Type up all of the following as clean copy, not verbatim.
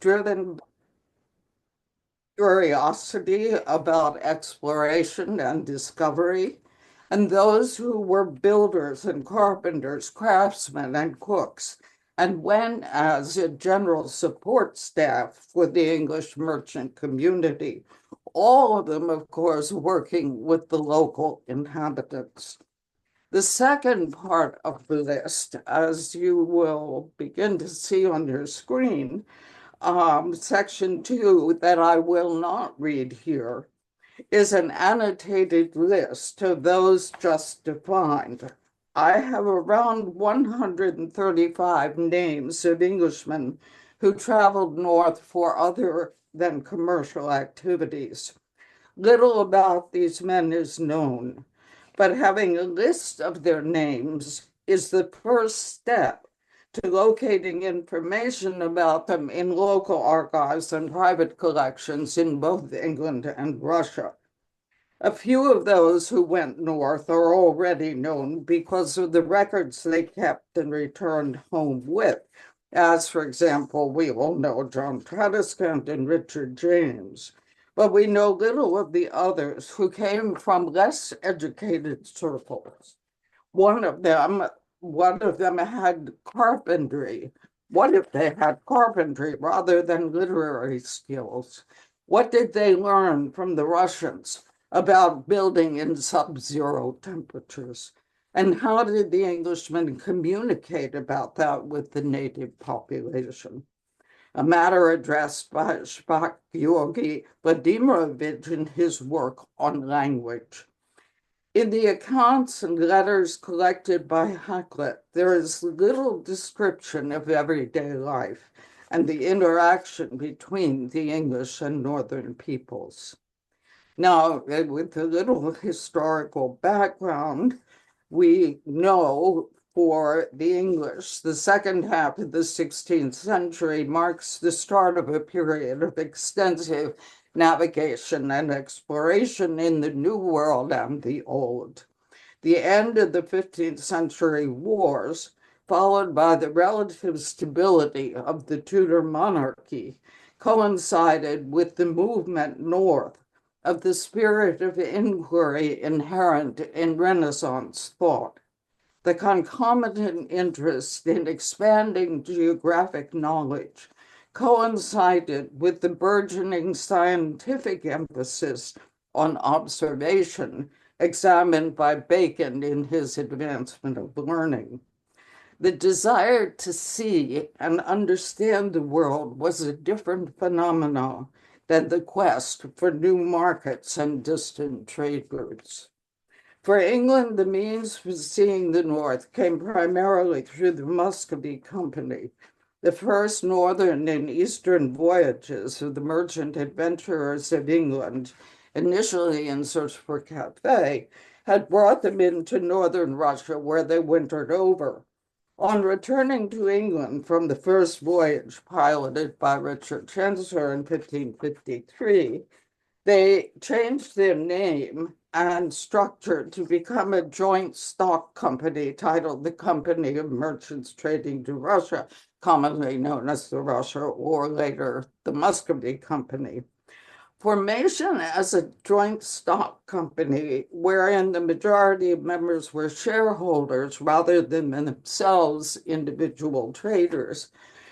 driven by curiosity about exploration and discovery, and those who were builders and carpenters, craftsmen and cooks, and went as a general support staff for the English merchant community, all of them, of course, working with the local inhabitants. The second part of the list, as you will begin to see on your screen, section 2, that I will not read here, is an annotated list of those just defined. I have around 135 names of Englishmen who traveled north for other than commercial activities. Little about these men is known, but having a list of their names is the first step to locating information about them in local archives and private collections in both England and Russia. A few of those who went north are already known because of the records they kept and returned home with, as, for example, we all know John Tradescant and Richard James. But we know little of the others who came from less educated circles. One of them had carpentry. What if they had carpentry rather than literary skills? What did they learn from the Russians about building in sub-zero temperatures? And how did the Englishmen communicate about that with the native population? A matter addressed by Shpak Georgy Vladimirovich in his work on language. In the accounts and letters collected by Hakluyt, there is little description of everyday life and the interaction between the English and Northern peoples. Now, with a little historical background, we know for the English, the second half of the 16th century marks the start of a period of extensive navigation and exploration in the New World and the Old. The end of the 15th century wars, followed by the relative stability of the Tudor monarchy, coincided with the movement north of the spirit of inquiry inherent in Renaissance thought. The concomitant interest in expanding geographic knowledge coincided with the burgeoning scientific emphasis on observation examined by Bacon in his Advancement of Learning. The desire to see and understand the world was a different phenomenon than the quest for new markets and distant trade routes. For England, the means for seeing the North came primarily through the Muscovy Company, the first northern and eastern voyages of the merchant adventurers of England, initially in search for Cathay, had brought them into northern Russia where they wintered over. On returning to England from the first voyage piloted by Richard Jansson in 1553, they changed their name and structure to become a joint stock company titled the Company of Merchants Trading to Russia, commonly known as the Russia or later the Muscovy Company. Formation as a joint stock company, wherein the majority of members were shareholders rather than themselves individual traders,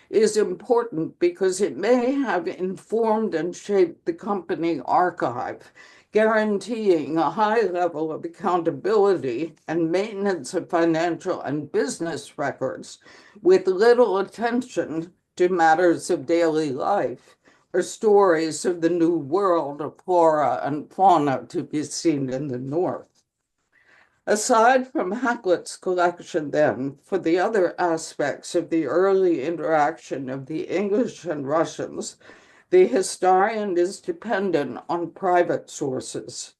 is important because it may have informed and shaped the company archive, guaranteeing a high level of accountability and maintenance of financial and business records with little attention to matters of daily life or stories of the new world of flora and fauna to be seen in the north. Aside from Hakluyt's collection, then, for the other aspects of the early interaction of the English and Russians, the historian is dependent on private sources.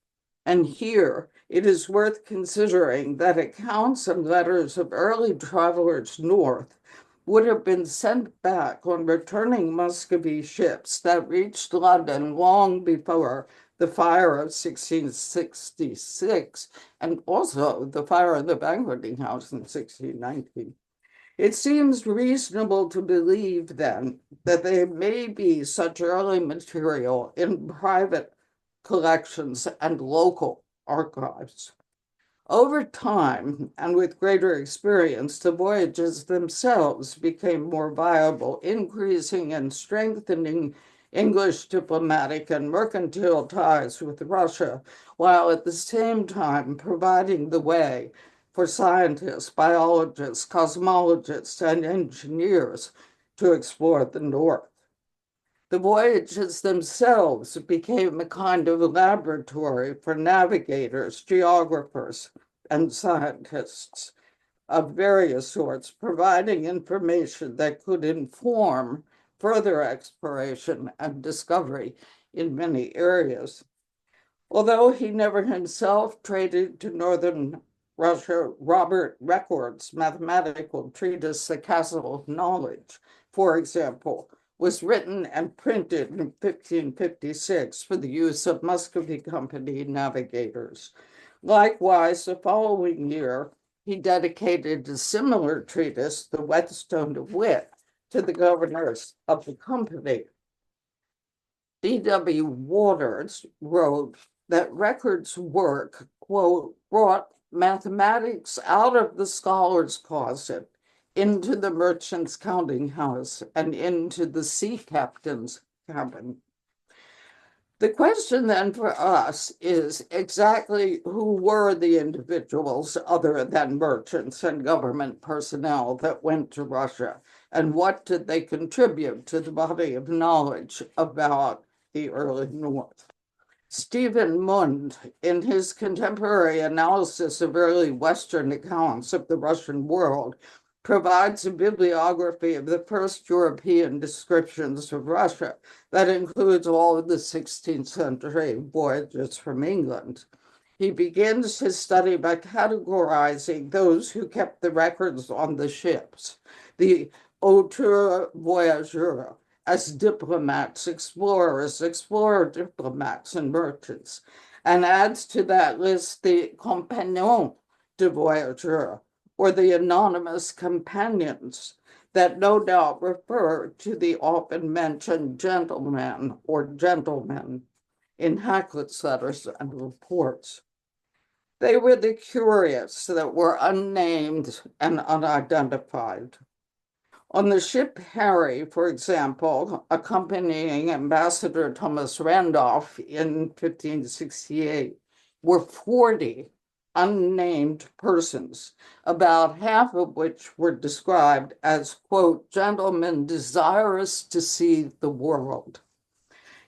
And here it is worth considering that accounts and letters of early travelers north would have been sent back on returning Muscovy ships that reached London long before the fire of 1666 and also the fire of the banqueting house in 1619. It seems reasonable to believe then that there may be such early material in private collections and local archives. Over time, and with greater experience, the voyages themselves became more viable, increasing and strengthening English diplomatic and mercantile ties with Russia, while at the same time providing the way for scientists, biologists, cosmologists, and engineers to explore the North. The voyages themselves became a kind of laboratory for navigators, geographers, and scientists of various sorts, providing information that could inform further exploration and discovery in many areas. Although he never himself traded to Northern Russia, Robert Record's mathematical treatise, The Castle of Knowledge, for example, was written and printed in 1556 for the use of Muscovy Company navigators. Likewise, the following year, he dedicated a similar treatise, The Whetstone of Wit, to the governors of the company. D.W. Waters wrote that Record's work, quote, brought mathematics out of the scholar's closet into the merchant's counting house and into the sea captain's cabin. The question then for us is exactly who were the individuals other than merchants and government personnel that went to Russia, and what did they contribute to the body of knowledge about the early North? Stephen Mund, in his contemporary analysis of early Western accounts of the Russian world, provides a bibliography of the first European descriptions of Russia that includes all of the 16th century voyages from England. He begins his study by categorizing those who kept the records on the ships, the auteurs voyageurs, as diplomats, explorers, explorer diplomats, and merchants, and adds to that list the compagnons de voyageurs, or the anonymous companions, that no doubt refer to the often mentioned gentleman or gentlemen in Hakluyt's letters and reports. They were the curious that were unnamed and unidentified. On the ship Harry, for example, accompanying Ambassador Thomas Randolph in 1568, were 40 unnamed persons, about half of which were described as, quote, gentlemen desirous to see the world.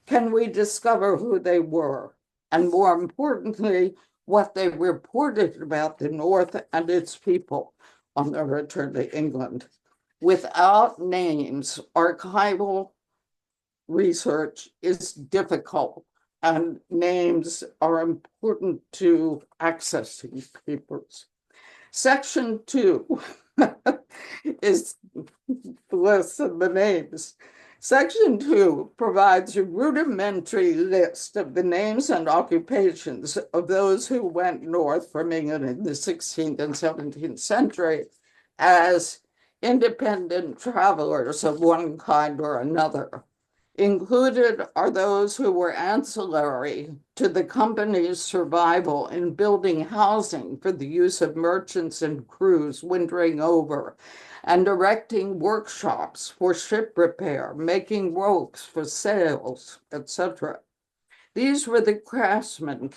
Can we discover who they were? And more importantly, what they reported about the North and its people on their return to England? Without names, archival research is difficult, and names are important to accessing papers. Section 2 is the list of the names. Section 2 provides a rudimentary list of the names and occupations of those who went north from England in the 16th and 17th century as independent travelers of one kind or another. Included are those who were ancillary to the company's survival in building housing for the use of merchants and crews wintering over, and erecting workshops for ship repair, making ropes for sails, etc. These were the craftsmen,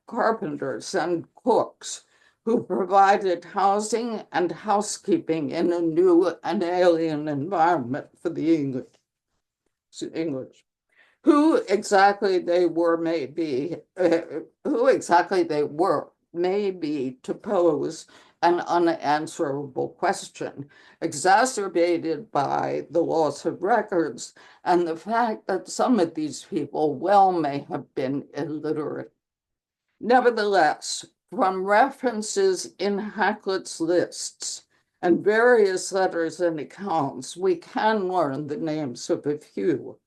carpenters, and cooks who provided housing and housekeeping in a new and alien environment for the English. Who exactly they were may be to pose an unanswerable question, exacerbated by the loss of records and the fact that some of these people well may have been illiterate. Nevertheless, from references in Hakluyt's lists and various letters and accounts, we can learn the names of a few.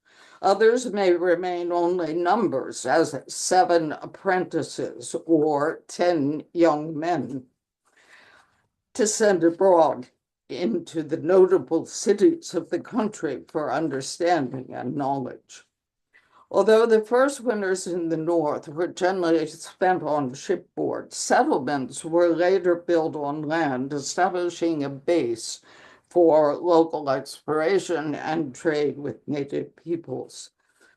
Others may remain only numbers, as 7 apprentices or 10 young men to send abroad into the notable cities of the country for understanding and knowledge. Although the first winters in the North were generally spent on shipboard, settlements were later built on land, establishing a base for local exploration and trade with native peoples.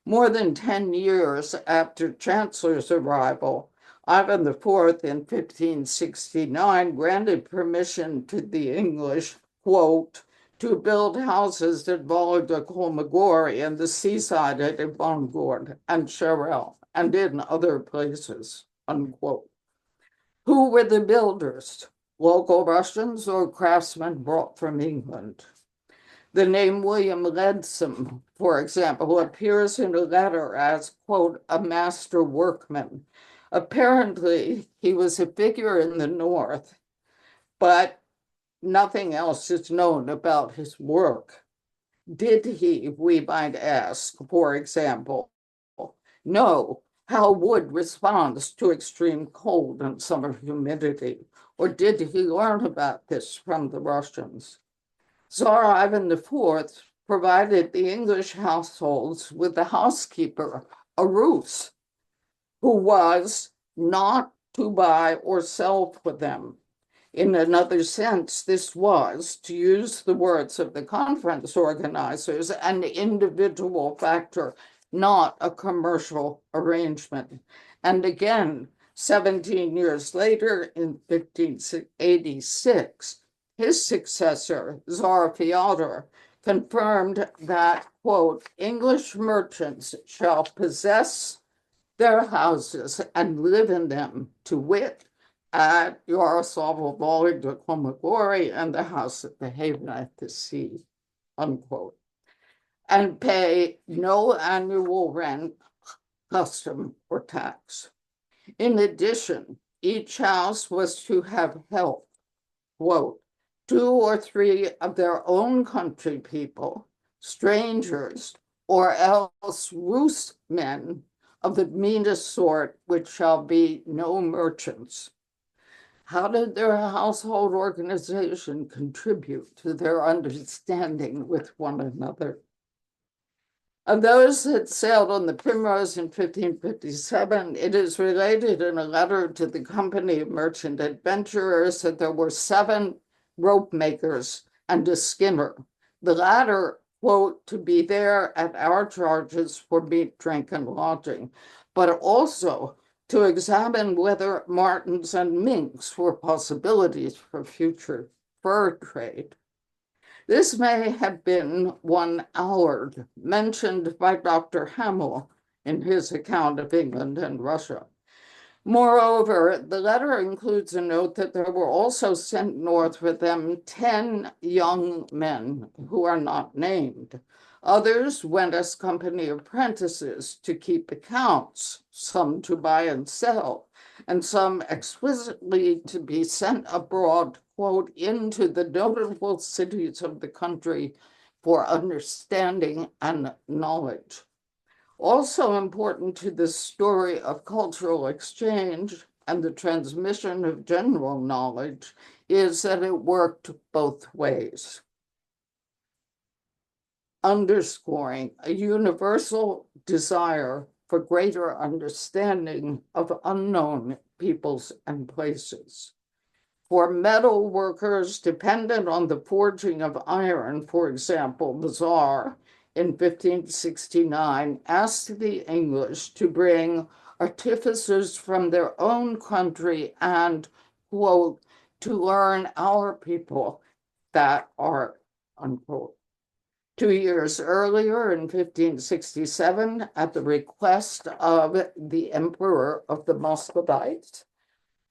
More than 10 years after Chancellor's arrival, Ivan IV in 1569 granted permission to the English, quote, to build houses at Val de Colmagori and the seaside at Ivangord and Cherel and in other places, unquote. Who were the builders? Local Russians or craftsmen brought from England? The name William Leadsom, for example, appears in a letter as, quote, a master workman. Apparently, he was a figure in the North, but nothing else is known about his work. Did he, we might ask, for example, know how wood responds to extreme cold and summer humidity? Or did he learn about this from the Russians? Tsar Ivan IV provided the English households with a housekeeper, a Rus, who was not to buy or sell for them. In another sense, this was, to use the words of the conference organizers, an individual factor, not a commercial arrangement. And again, 17 years later, in 1586, his successor, Tsar Fyodor, confirmed that, quote, English merchants shall possess their houses and live in them, to wit, at Yaroslavl Valley de Komagori and the house at the haven at the sea, unquote, and pay no annual rent, custom, or tax. In addition, each house was to have help, quote, 2 or 3 of their own country people, strangers, or else Rus men of the meanest sort, which shall be no merchants. How did their household organization contribute to their understanding with one another? Of those that sailed on the Primrose in 1557, it is related in a letter to the Company of Merchant Adventurers that there were 7 rope makers and a skinner. The latter, quote, to be there at our charges for meat, drink, and lodging, but also to examine whether martens and minks were possibilities for future fur trade. This may have been one Allard, mentioned by Dr. Hamill in his account of England and Russia. Moreover, the letter includes a note that there were also sent north with them 10 young men who are not named. Others went as company apprentices to keep accounts, some to buy and sell, and some exquisitely to be sent abroad, quote, into the notable cities of the country for understanding and knowledge. Also important to the story of cultural exchange and the transmission of general knowledge is that it worked both ways, underscoring a universal desire for greater understanding of unknown peoples and places. For metal workers dependent on the forging of iron, for example, the Tsar in 1569 asked the English to bring artificers from their own country and, quote, to learn our people that art, unquote. 2 years earlier, in 1567, at the request of the Emperor of the Muscovites,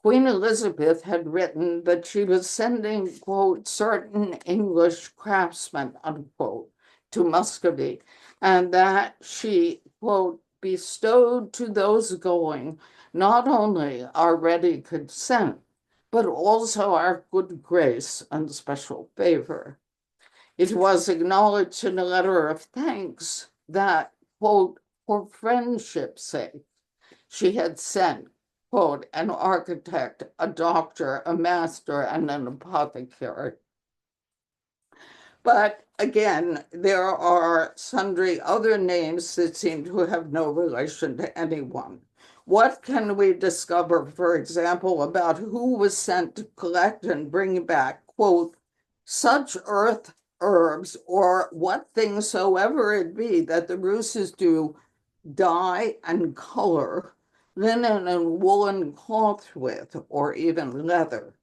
Queen Elizabeth had written that she was sending, quote, certain English craftsmen, unquote, to Muscovy, and that she, quote, bestowed to those going not only our ready consent, but also our good grace and special favor. It was acknowledged in a letter of thanks that, quote, for friendship's sake, she had sent, quote, an architect, a doctor, a master, and an apothecary. But again, there are sundry other names that seem to have no relation to anyone. What can we discover, for example, about who was sent to collect and bring back, quote, such earth herbs or what things soever it be that the Rooses do dye and color linen and woolen cloth with, or even leather?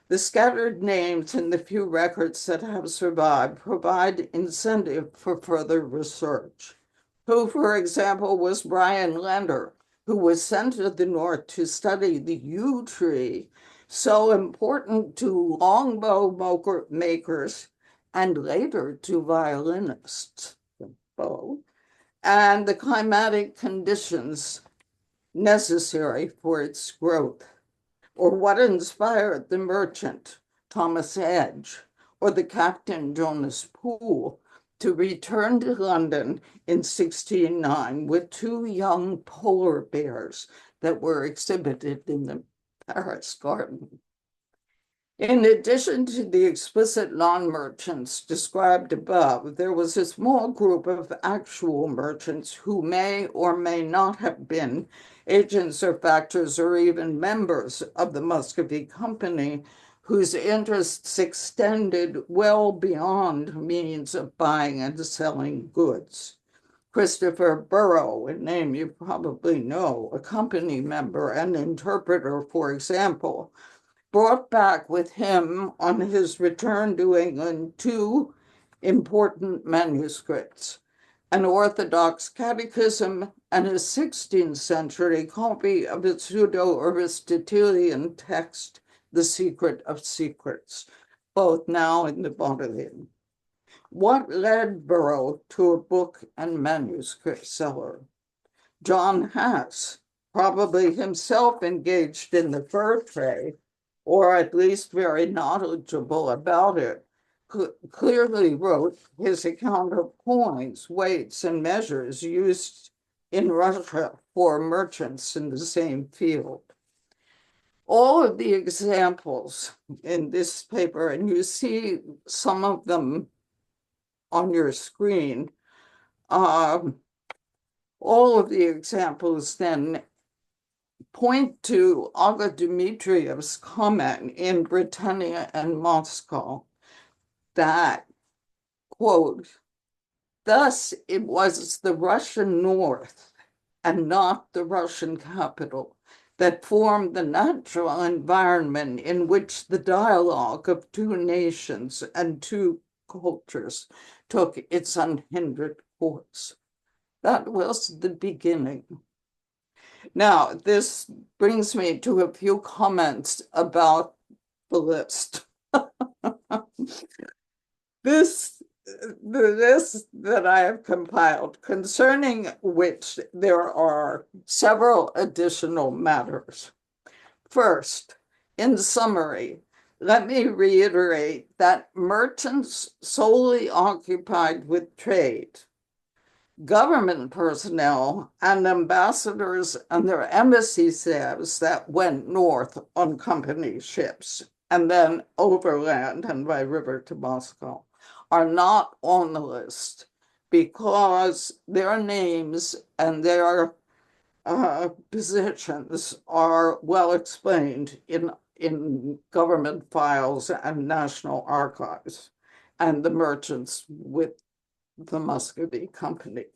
The scattered names in the few records that have survived provide incentive for further research. Who, for example, was Brian Lender, who was sent to the north to study the yew tree, so important to longbow makers and later to violinists, bow, and the climatic conditions necessary for its growth? Or what inspired the merchant, Thomas Edge, or the captain, Jonas Poole, to return to London in 1609 with two young polar bears that were exhibited in the Paris Garden? In addition to the explicit non-merchants described above, there was a small group of actual merchants who may or may not have been agents or factors or even members of the Muscovy Company, whose interests extended well beyond means of buying and selling goods. Christopher Burrow, a name you probably know, a company member and interpreter, for example, brought back with him on his return to England two important manuscripts, an Orthodox catechism and a 16th century copy of a pseudo-Aristotelian text, The Secret of Secrets, both now in the Bodleian. What led Burrow to a book and manuscript seller? John Hass, probably himself engaged in the fur trade, or at least very knowledgeable about it, clearly wrote his account of coins, weights, and measures used in Russia for merchants in the same field. All of the examples in this paper, and you see some of them on your screen, all of the examples then point to Olga Dmitriev's comment in Britannia and Moscow that, quote, thus it was the Russian North and not the Russian capital that formed the natural environment in which the dialogue of two nations and two cultures took its unhindered course. That was the beginning. Now, this brings me to a few comments about the list. The list that I have compiled, concerning which there are several additional matters. First, in summary, let me reiterate that merchants solely occupied with trade, government personnel and ambassadors and their embassy staffs that went north on company ships and then overland and by river to Moscow are not on the list because their names and their positions are well explained in government files and national archives and the merchants with the Muscovy Company.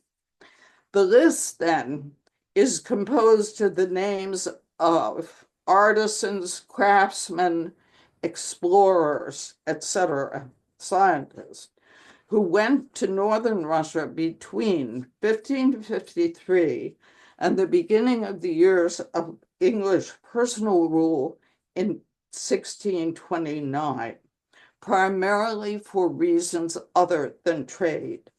The list then is composed of the names of artisans, craftsmen, explorers, etc., scientists, who went to northern Russia between 1553 and the beginning of the years of English personal rule in 1629, primarily for reasons other than trade.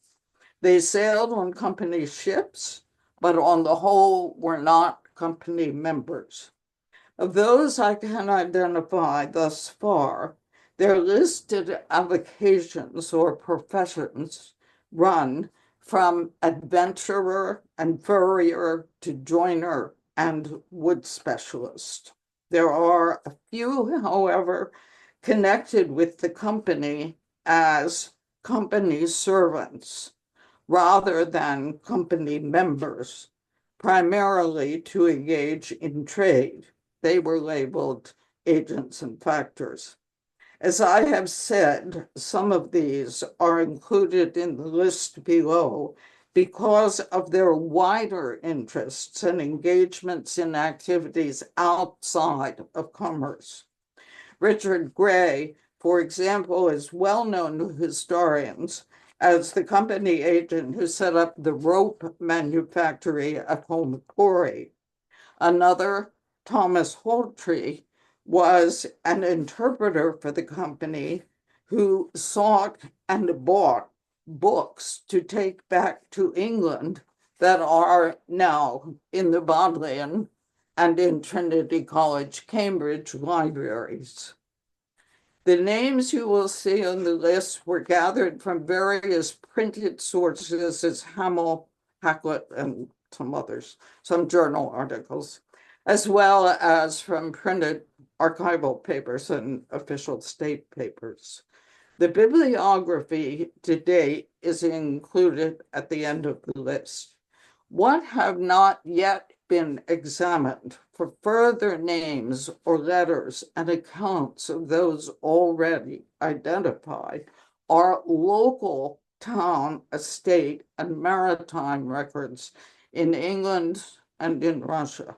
They sailed on company ships, but on the whole were not company members. Of those I can identify thus far, their listed avocations or professions run from adventurer and furrier to joiner and wood specialist. There are a few, however, connected with the company as company servants rather than company members, primarily to engage in trade. They were labeled agents and factors. As I have said, some of these are included in the list below because of their wider interests and engagements in activities outside of commerce. Richard Gray, for example, is well known to historians as the company agent who set up the rope manufactory at Home Quarry. Another, Thomas Holtree, was an interpreter for the company who sought and bought books to take back to England that are now in the Bodleian and in Trinity College, Cambridge libraries. The names you will see on the list were gathered from various printed sources as Hamill, Hackett, and some others, some journal articles, as well as from printed archival papers and official state papers. The bibliography to date is included at the end of the list. What have not yet been examined for further names or letters and accounts of those already identified are local town, estate, and maritime records in England and in Russia.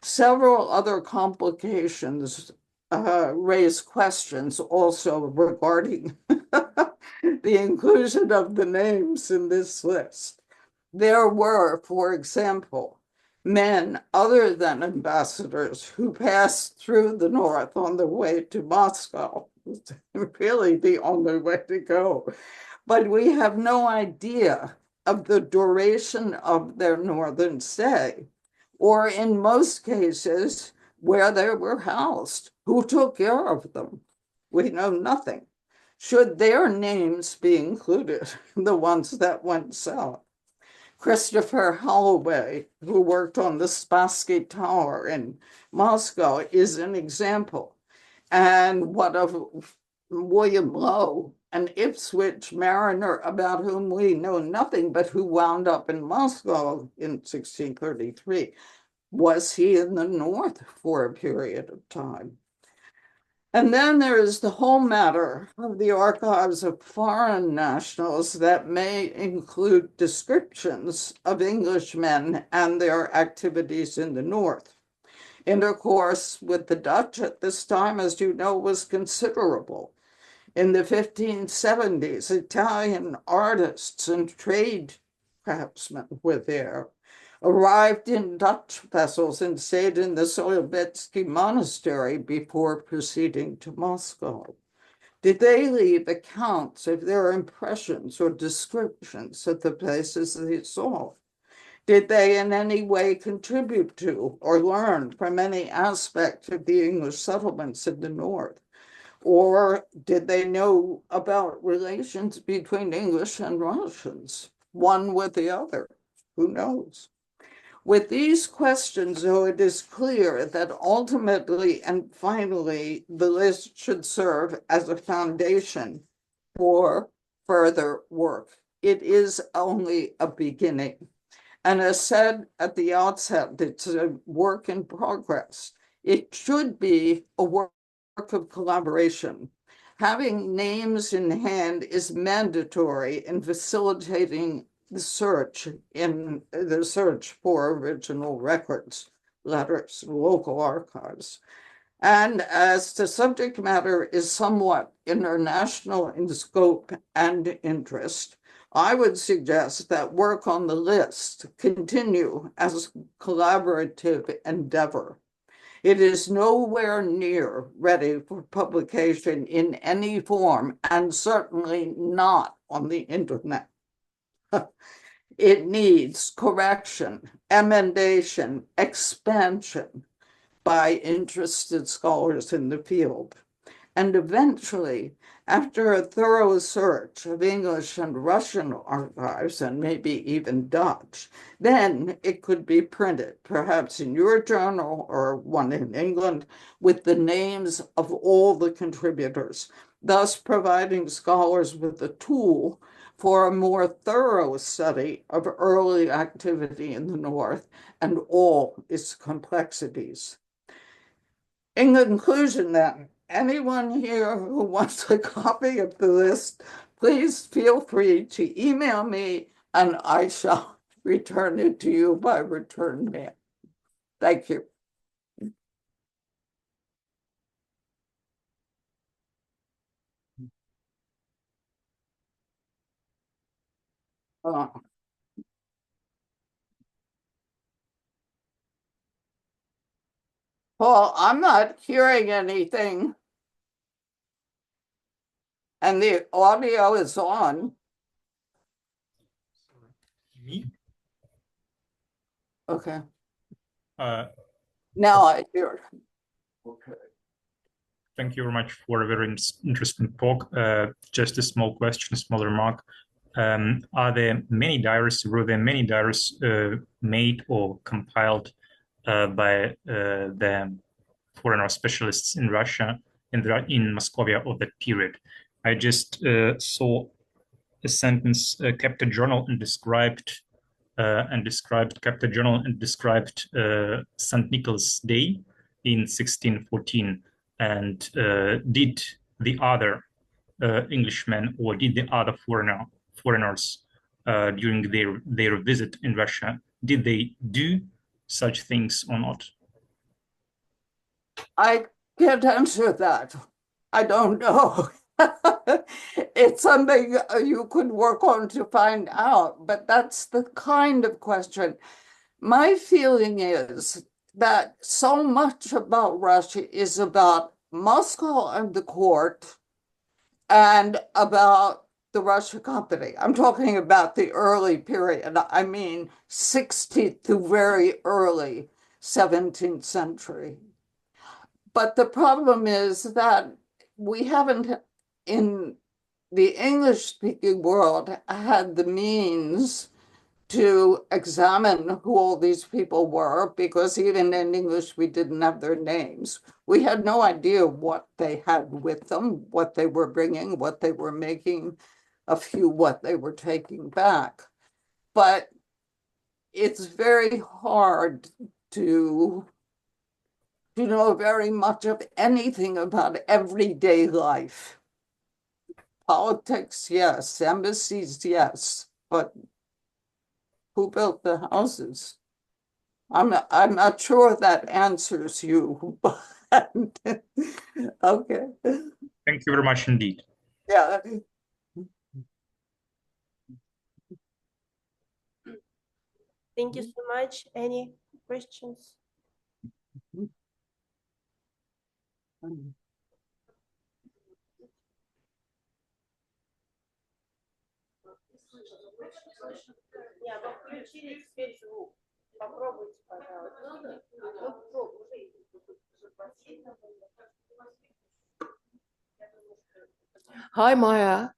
Several other complications raise questions also regarding the inclusion of the names in this list. There were, for example, men other than ambassadors who passed through the north on their way to Moscow. Really the only way to go. But we have no idea of the duration of their northern stay, or in most cases, where they were housed, who took care of them. We know nothing. Should their names be included, the ones that went south? Christopher Holloway, who worked on the Spassky Tower in Moscow, is an example. And what of William Lowe, an Ipswich mariner about whom we know nothing, but who wound up in Moscow in 1633? Was he in the north for a period of time? And then there is the whole matter of the archives of foreign nationals that may include descriptions of Englishmen and their activities in the north. Intercourse with the Dutch at this time, as you know, was considerable. In the 1570s, Italian artists and trade craftsmen were there, arrived in Dutch vessels and stayed in the Solovetsky monastery before proceeding to Moscow. Did they leave accounts of their impressions or descriptions of the places they saw? Did they in any way contribute to or learn from any aspect of the English settlements in the north? Or did they know about relations between English and Russians, one with the other? Who knows? With these questions, though, it is clear that ultimately and finally, the list should serve as a foundation for further work. It is only a beginning. And as said at the outset, it's a work in progress. It should be a work of collaboration. Having names in hand is mandatory in facilitating the search for original records, letters, local archives. And as the subject matter is somewhat international in scope and interest, I would suggest that work on the list continue as a collaborative endeavor. It is nowhere near ready for publication in any form, and certainly not on the internet. It needs correction, emendation, expansion by interested scholars in the field. And eventually, after a thorough search of English and Russian archives, and maybe even Dutch, then it could be printed, perhaps in your journal or one in England, with the names of all the contributors. thus providing scholars with a tool for a more thorough study of early activity in the North and all its complexities. In conclusion, then, anyone here who wants a copy of the list, please feel free to email me and I shall return it to you by return mail. Thank you. Paul, I'm not hearing anything. And the audio is on. Me? Okay. Uh, Now I hear it. Okay. Thank you very much for a very interesting talk. Just a small question, small remark. Were there many diaries made or compiled by the foreigner specialists in Russia, in Moscovia of that period? I just saw a sentence, kept a journal and described St. Nicholas Day in 1614. And did the other Englishmen or did the other foreigners during their visit in Russia, did they do such things or not? I can't answer that. I don't know. It's something you could work on to find out, but that's the kind of question. My feeling is that so much about Russia is about Moscow and the court and about the Russia Company. I'm talking about the early period. I mean, 16th to very early 17th century. But the problem is that we haven't, in the English-speaking world, had the means to examine who all these people were, because even in English, we didn't have their names. We had no idea what they had with them, what they were bringing, what they were making, a few what they were taking back. But it's very hard to know very much of anything about everyday life. Politics, yes. Embassies, yes. But who built the houses? I'm not sure that answers you, but okay. Thank you very much indeed. Yeah. Thank you so much. Any questions? Hi, Maya.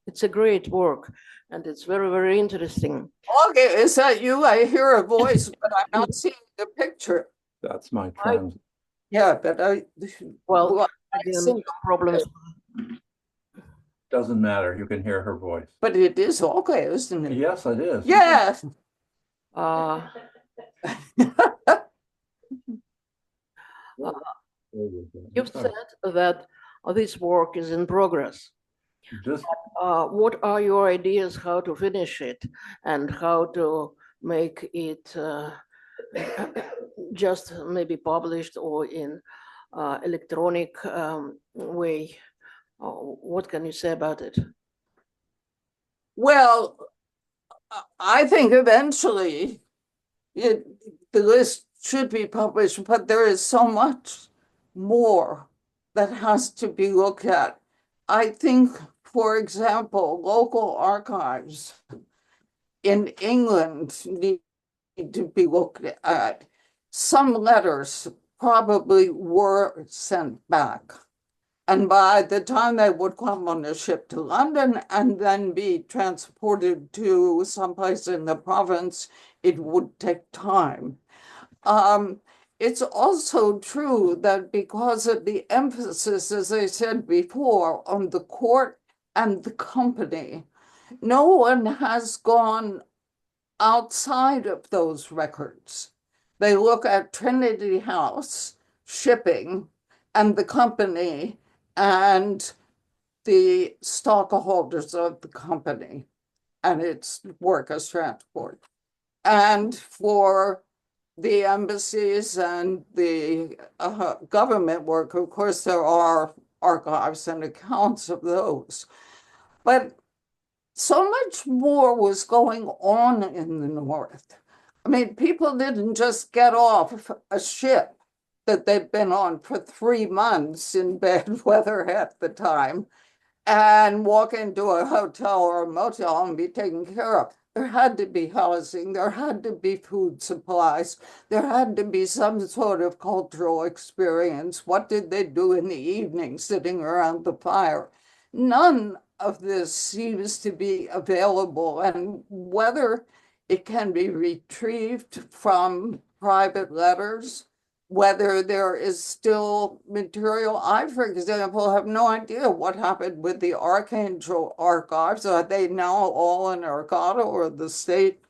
It's a great work, and it's very, very interesting. Okay, is that you? I hear a voice, but I'm not seeing the picture. That's my trans. Yeah, but Well, I again, see. problems. Doesn't matter. You can hear her voice. But it is okay, isn't it? Yes, it is. Yes. You've said that this work is in progress. Just what are your ideas how to finish it and how to make it just maybe published or in electronic way? What can you say about it? Well, I think eventually the list should be published, but there is so much more that has to be looked at. I think, for example, local archives in England need to be looked at. Some letters probably were sent back. And by the time they would come on a ship to London and then be transported to someplace in the province, it would take time. it's also true that because of the emphasis, as I said before, on the court and the company, no one has gone outside of those records. They look at Trinity House, shipping, and the company, and the stockholders of the company and its work as transport. And for the embassies and the government work, of course, there are archives and accounts of those. But so much more was going on in the North. I mean, people didn't just get off a ship that they'd been on for 3 months in bad weather half the time and walk into a hotel or a motel and be taken care of. There had to be housing, there had to be food supplies, there had to be some sort of cultural experience. What did they do in the evening sitting around the fire? None of this seems to be available, and whether it can be retrieved from private letters, whether there is still material. I, for example, have no idea what happened with the Archangel archives. Are they now all in Arcata or the State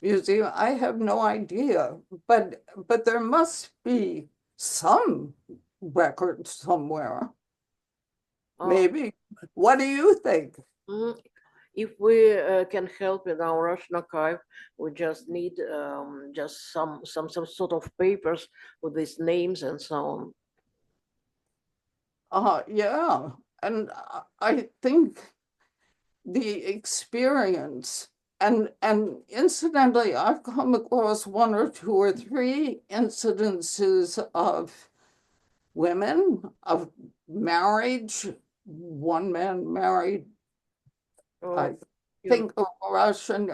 Museum? I have no idea, but there must be some record somewhere. Maybe. What do you think? If we can help in our Russian archive, we just need just some sort of papers with these names and so on. Yeah, and I think the experience, and incidentally, I've come across 1 or 2 or 3 incidences of women, of marriage. One man married, I think, a Russian,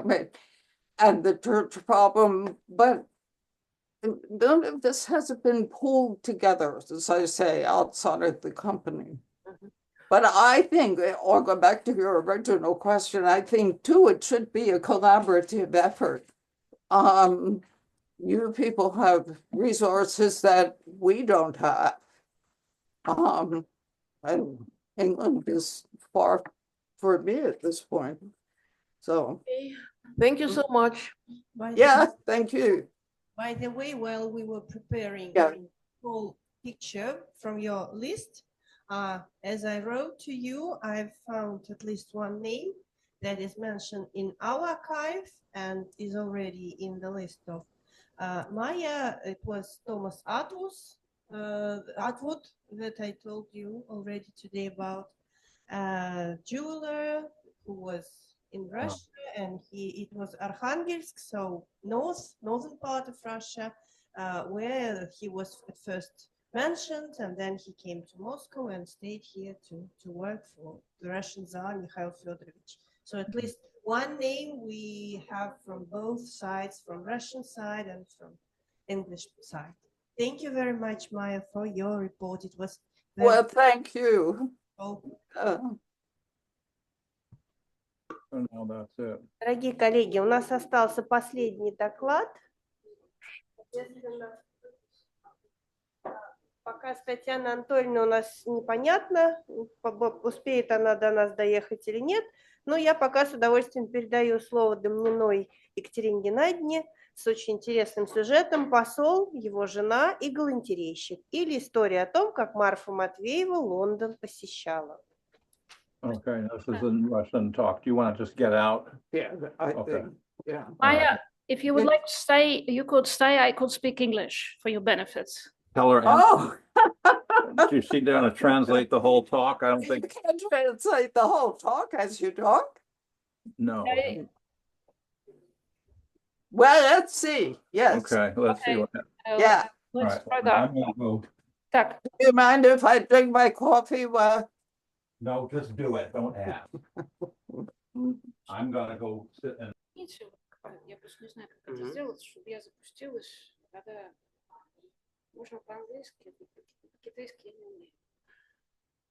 and the church problem, but none of this hasn't been pulled together, as I say, outside of the company. But I think, I'll go back to your original question, I think too, it should be a collaborative effort. You people have resources that we don't have. And England is far for me at this point. So, Thank you so much. yeah, thank you. By the way, while we were preparing Yeah. the whole picture from your list, as I wrote to you, I've found at least 1 name that is mentioned in our archive and is already in the list of Maija. It was Thomas Atwood that I told you already today about, jeweler who was in Russia, and it was Arkhangelsk, so northern part of Russia, where he was at first mentioned, and then he came to Moscow and stayed here to work for the Russian Tsar Mikhail Fedorovich. So at least 1 name we have from both sides, from Russian side and from English side. Thank you very much, Maija, for your report. It was very Well, thank you. No, that's it. Дорогие коллеги, у нас остался последний доклад. Соответственно, пока с Татьяной Анатольевной у нас непонятно, успеет она до нас доехать или нет, но я пока с удовольствием передаю слово Домниной Екатерине Геннадьевне с очень интересным сюжетом «Посол, его жена и галантерейщик» или история о том, как Марфа Матвеева Лондон посещала. Okay, this is in Russian talk. Do you want to just get out? Yeah, I Okay. think, yeah. Maija, if you would like to stay, you could stay. I could speak English for your benefit. Tell her, Oh, is she going to translate the whole talk? I don't you think, can't translate the whole talk as you talk. no. Well, let's see. Yes. Okay, let's see what happens. Yeah. All Let's right, try I'm that. gonna go. Так, Do you mind if I drink my coffee? Well, No, just do it, don't ask. I'm gonna go sit and. ничего. Я просто не знаю, как это сделать, чтобы я запустилась. Тогда можно по-английски, по-китайски я не умею.